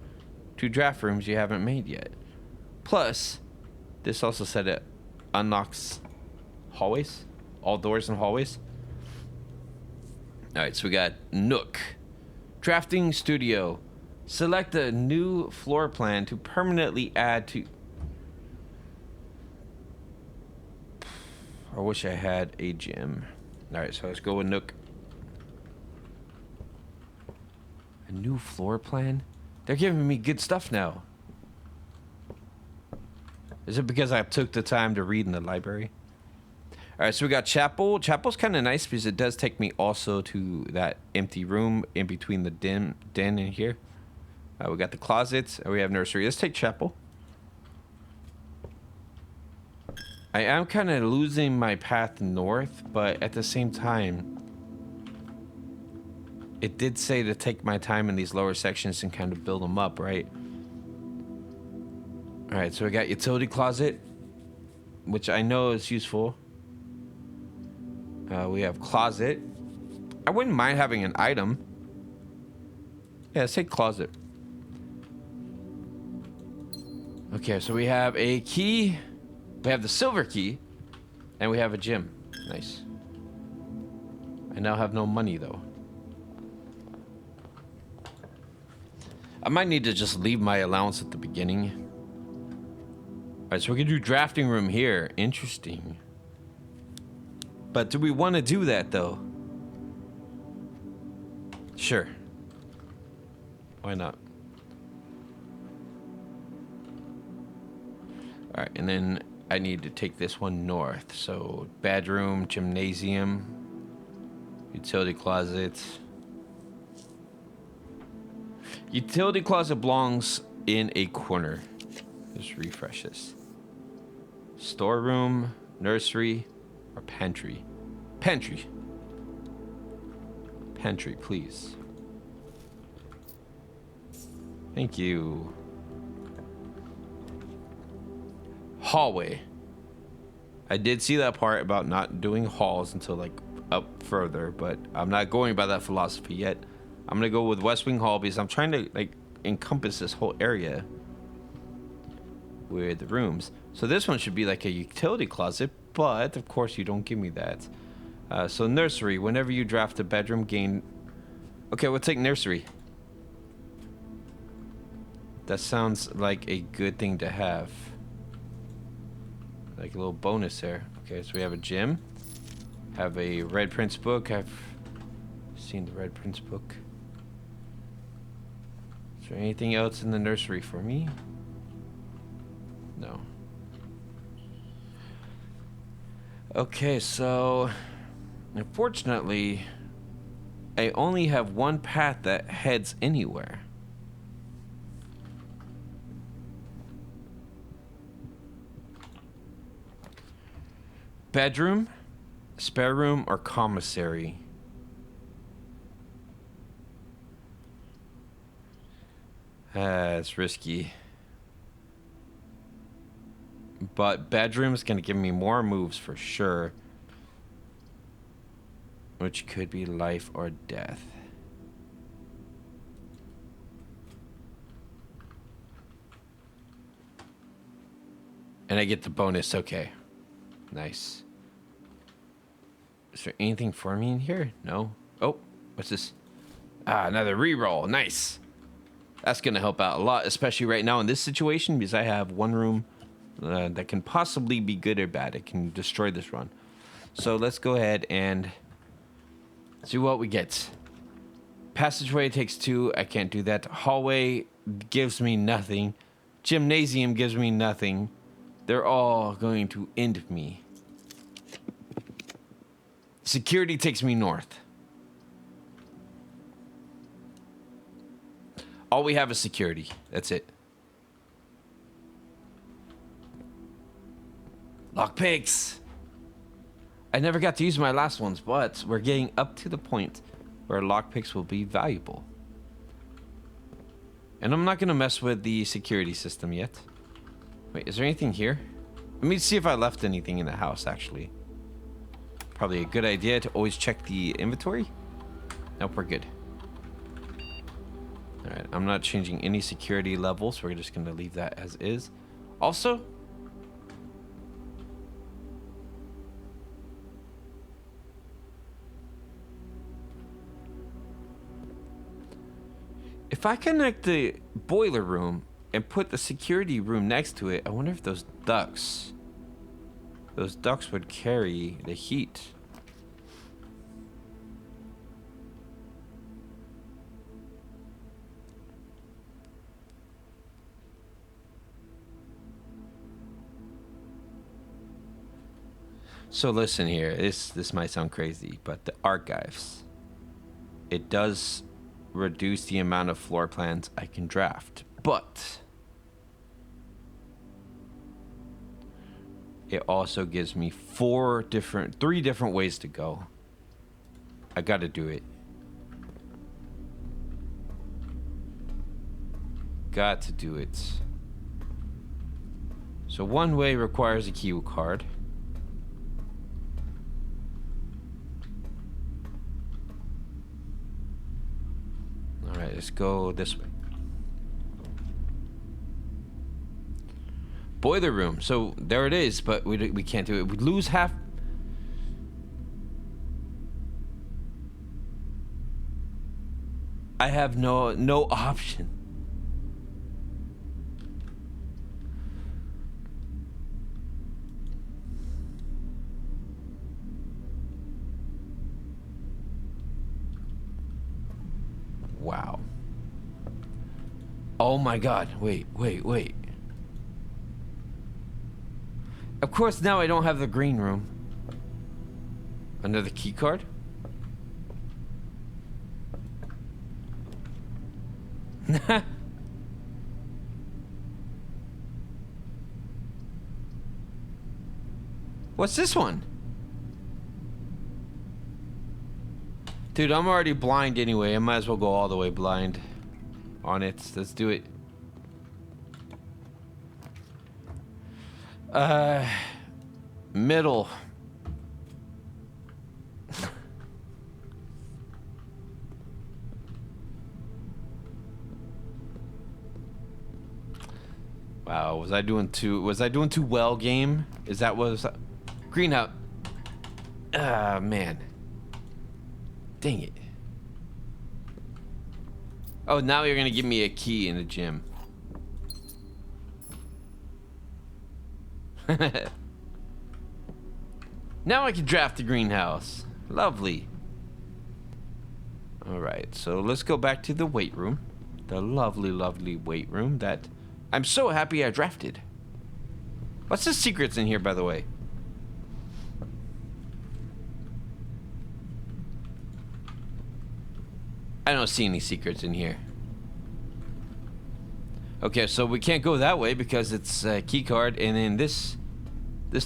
2 draft rooms you haven't made yet. Plus, this also said it unlocks hallways, all doors and hallways. All right, so we got Nook, drafting studio. Select a new floor plan to permanently add to. I wish I had a gym. All right, so let's go with Nook. A new floor plan? They're giving me good stuff now. Is it because I took the time to read in the library? All right, so we got chapel. Chapel's kind of nice because it does take me also to that empty room in between the den and here. We got the closets, and we have nursery. Let's take chapel. I am kind of losing my path north, but at the same time, it did say to take my time in these lower sections and kind of build them up, right? All right, so we got utility closet, which I know is useful. We have closet. I wouldn't mind having an item. Yeah, let's take closet. Okay, so we have a key. We have the silver key. And we have a gym. Nice. I now have no money, though. I might need to just leave my allowance at the beginning. All right, so we can do drafting room here. Interesting. But do we want to do that, though? Sure. Why not? All right, and then I need to take this one north. So bedroom, gymnasium, utility closet. Utility closet belongs in a corner. Just refresh this. Storeroom, nursery, or pantry? Pantry. Pantry, please. Thank you. Hallway. I did see that part about not doing halls until like up further, but I'm not going by that philosophy yet. I'm gonna go with West Wing Hall because I'm trying to like encompass this whole area with the rooms. So this one should be like a utility closet, but of course you don't give me that. So nursery, whenever you draft a bedroom, gain... Okay, we'll take nursery. That sounds like a good thing to have. Like a little bonus there. Okay, so we have a gym. Have a Red Prince book. I've seen the Red Prince book. Is there anything else in the nursery for me? No. Okay, so unfortunately, I only have one path that heads anywhere. Bedroom, spare room, or commissary? It's risky. But bedroom is going to give me more moves for sure. Which could be life or death. And I get the bonus, okay. Nice. Is there anything for me in here? No. Oh, what's this? Ah, another reroll. Nice. That's going to help out a lot, especially right now in this situation, because I have one room that can possibly be good or bad. It can destroy this run. So let's go ahead and see what we get. Passageway takes 2. I can't do that. Hallway gives me nothing. Gymnasium gives me nothing. They're all going to end me. Security takes me north. All we have is security. That's it. Lockpicks. I never got to use my last ones, but we're getting up to the point where lockpicks will be valuable. And I'm not going to mess with the security system yet. Wait, is there anything here? Let me see if I left anything in the house, actually. Probably a good idea to always check the inventory. Nope, we're good. Alright, I'm not changing any security levels. We're just going to leave that as is. Also, if I connect the boiler room and put the security room next to it, I wonder if those ducts would carry the heat. So listen here, this might sound crazy, but the archives, it does reduce the amount of floor plans I can draft, but it also gives me three different ways to go. I gotta do it. Got to do it. So one way requires a key card. Alright, let's go this way. Boiler room. So there it is, but we can't do it. We lose half. I have no option. Wow. Oh my god. Wait. Of course, now I don't have the green room. Another key card? What's this one? Dude, I'm already blind anyway. I might as well go all the way blind on it. Let's do it. Middle. Wow, was I doing too well, game? Is that what was green out? Ah, man. Dang it. Oh, now you're gonna give me a key in the gym. Now I can draft the greenhouse. Lovely. Alright, so let's go back to the weight room. The lovely weight room that I'm so happy I drafted. What's the secrets in here, by the way? I don't see any secrets in here. Okay, so we can't go that way because it's a key card, and then this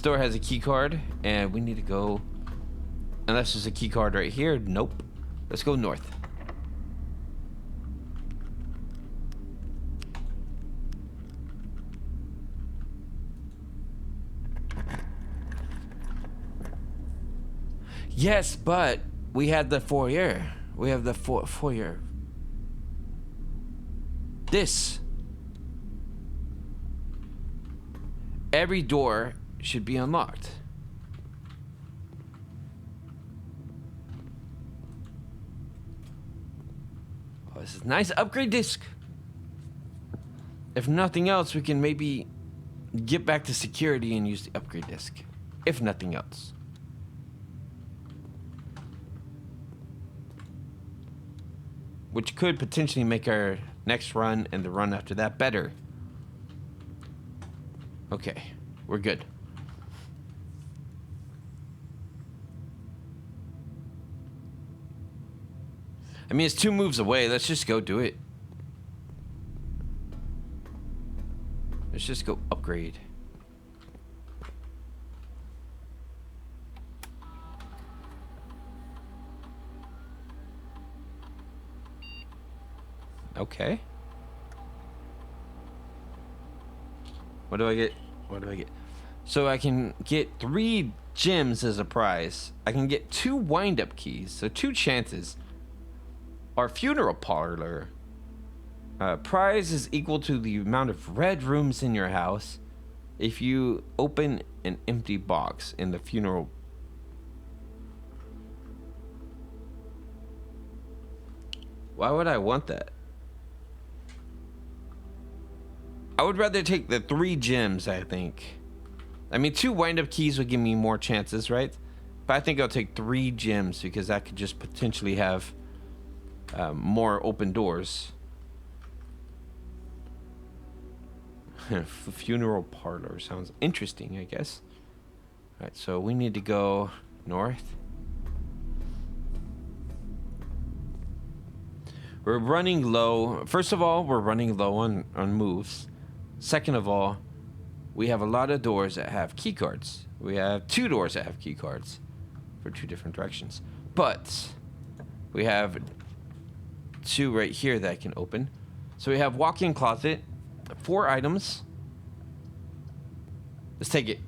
door has a key card, and we need to go. Unless there's a key card right here. Nope. Let's go north. Yes, but we had the foyer. We have the foyer. This. Every door should be unlocked. Oh, this is nice. Upgrade disc. If nothing else, we can maybe get back to security and use the upgrade disc. If nothing else. Which could potentially make our next run and the run after that better. Okay, we're good. I mean, it's 2 moves away. Let's just go do it. Let's just go upgrade. Okay. What do I get? What do I get? So I can get 3 gems as a prize. I can get 2 wind-up keys, so 2 chances. Our funeral parlor. Prize is equal to the amount of red rooms in your house if you open an empty box in the funeral. Why would I want that? I would rather take the 3 gems, I think. I mean, 2 wind-up keys would give me more chances, right? But I think I'll take 3 gems because that could just potentially have more open doors. Funeral parlor sounds interesting, I guess. All right, so we need to go north. We're running low. First of all, we're running low on moves. Second of all, we have a lot of doors that have key cards. We have 2 doors that have key cards for 2 different directions. But we have 2 right here that I can open. So we have walk-in closet, 4 items. Let's take it.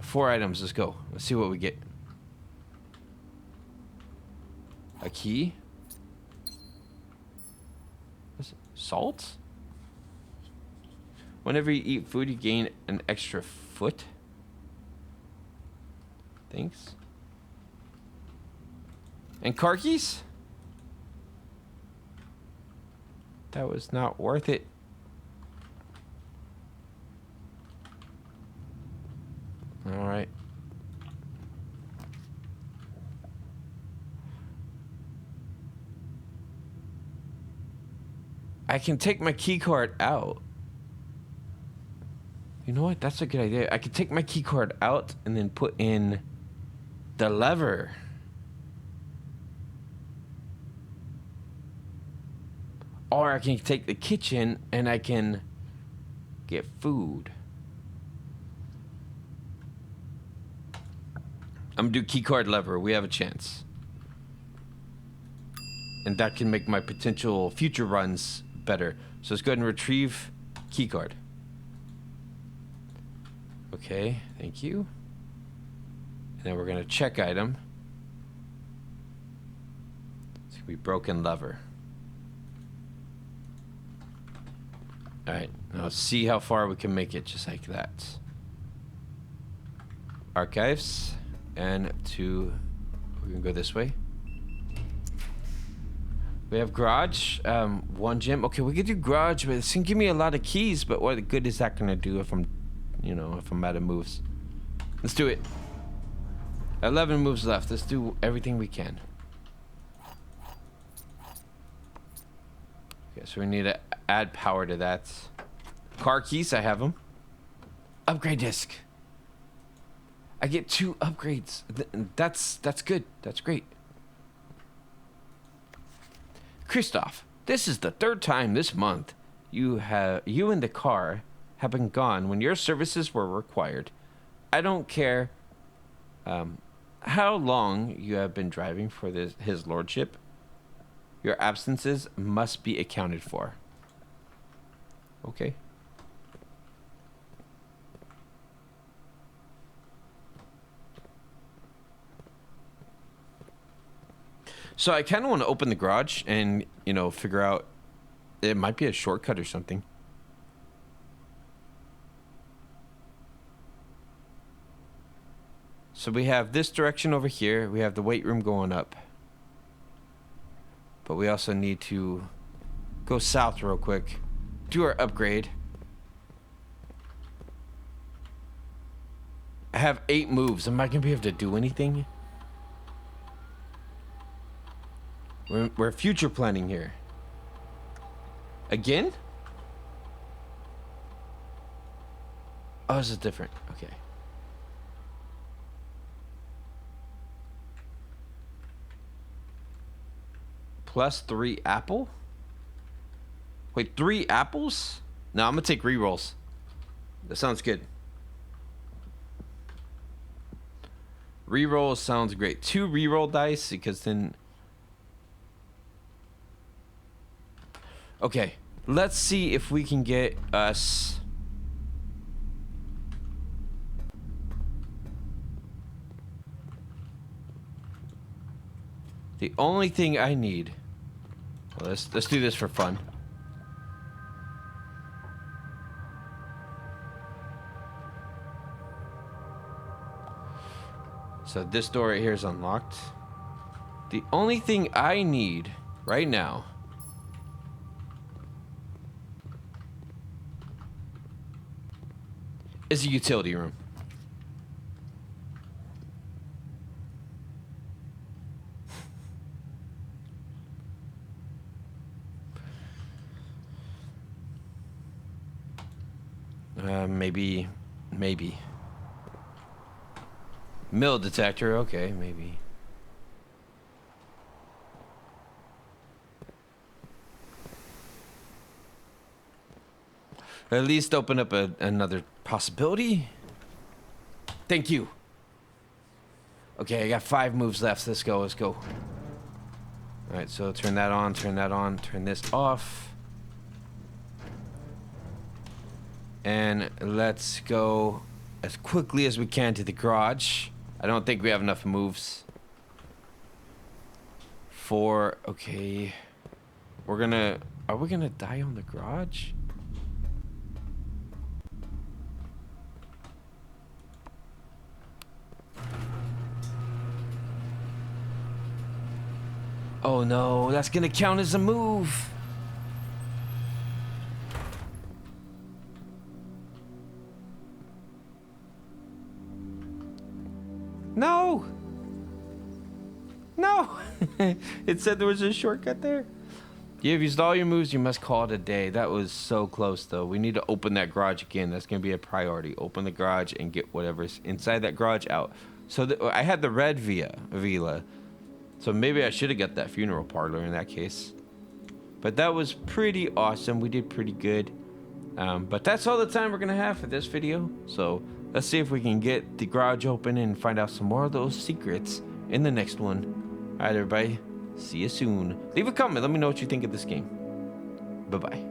4 items, let's go. Let's see what we get. A key. Salt? Whenever you eat food, you gain an extra foot. Thanks. And car keys? That was not worth it. All right. I can take my key card out. You know what? That's a good idea. I could take my key card out and then put in the lever. Or I can take the kitchen and I can get food. I'm gonna do key card lever. We have a chance. And that can make my potential future runs better. So let's go ahead and retrieve key card. Okay, thank you. And then we're gonna check item. It's gonna be broken lever. All right, now let's see how far we can make it just like that. Archives, and we can go this way. We have garage, 1 gem. Okay, we could do garage, but it's gonna give me a lot of keys, but what good is that gonna do if I'm out of moves? Let's do it. 11 moves left. Let's do everything we can. Okay, so we need to add power to that. Car keys, I have them. Upgrade disc. I get 2 upgrades. That's good. That's great. Christoph, this is the 3rd time this month you and the car have been gone when your services were required. I don't care how long you have been driving for his lordship. Your absences must be accounted for. Okay. So I kind of want to open the garage and, figure out, it might be a shortcut or something. So we have this direction over here. We have the weight room going up. But we also need to go south real quick. Do our upgrade. I have 8 moves. Am I going to be able to do anything? We're future planning here. Again? Oh, this is different. Okay. Plus 3 apple? Wait, 3 apples? No, I'm gonna take rerolls. That sounds good. Reroll sounds great. 2 reroll dice because then... Okay, let's see if we can get us... The only thing I need... Well, let's do this for fun. So this door right here is unlocked. The only thing I need right now is a utility room. Maybe. Mill detector, okay, maybe. At least open up another possibility. Thank you. Okay, I got 5 moves left. Let's go. All right, so turn that on, turn this off. And let's go as quickly as we can to the garage. I don't think we have enough moves for... Okay. Are we gonna die on the garage? Oh no, that's gonna count as a move. No! No! It said there was a shortcut there. You have used all your moves, you must call it a day. That was so close though. We need to open that garage again. That's gonna be a priority. Open the garage and get whatever's inside that garage out. So I had the red villa. So maybe I should have got that funeral parlor in that case. But that was pretty awesome. We did pretty good. But that's all the time we're going to have for this video. So let's see if we can get the garage open and find out some more of those secrets in the next one. All right, everybody. See you soon. Leave a comment. Let me know what you think of this game. Bye-bye.